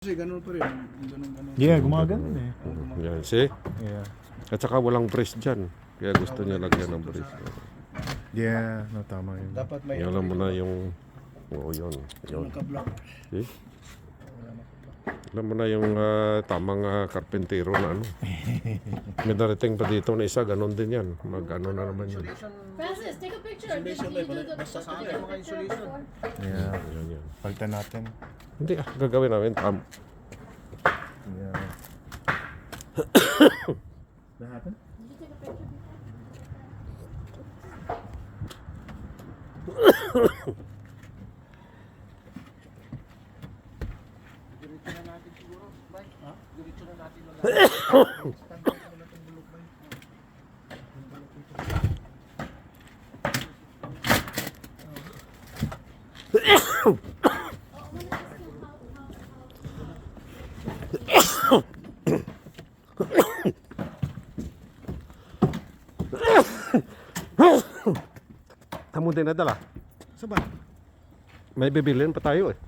Kasi ganun pa rin. Ganun. Yeah, gumagano eh. Yan, see? Yeah. At saka walang brace dyan. Kaya gusto niya lagyan ng brace. Yeah, no, tama yun. Dapat may Alam mo na yung... Oo, yun. naka-block. See? Alam mo na yung tamang karpentero na ano. May darating pa dito na isa, ganun din yan. Mag-ano na naman yun. Francis, take a picture. Did you do the Basta sa akin mga insulation. Yeah. Yan, yan. Palitan natin. Hindi, gagawin namin. Yeah. Lahat? Did you take a picture? Diretso na natin siguro. Bye. Ha? Diretso na natin lang. Tamo din nadala. Saba. May bibilin pa tayo eh.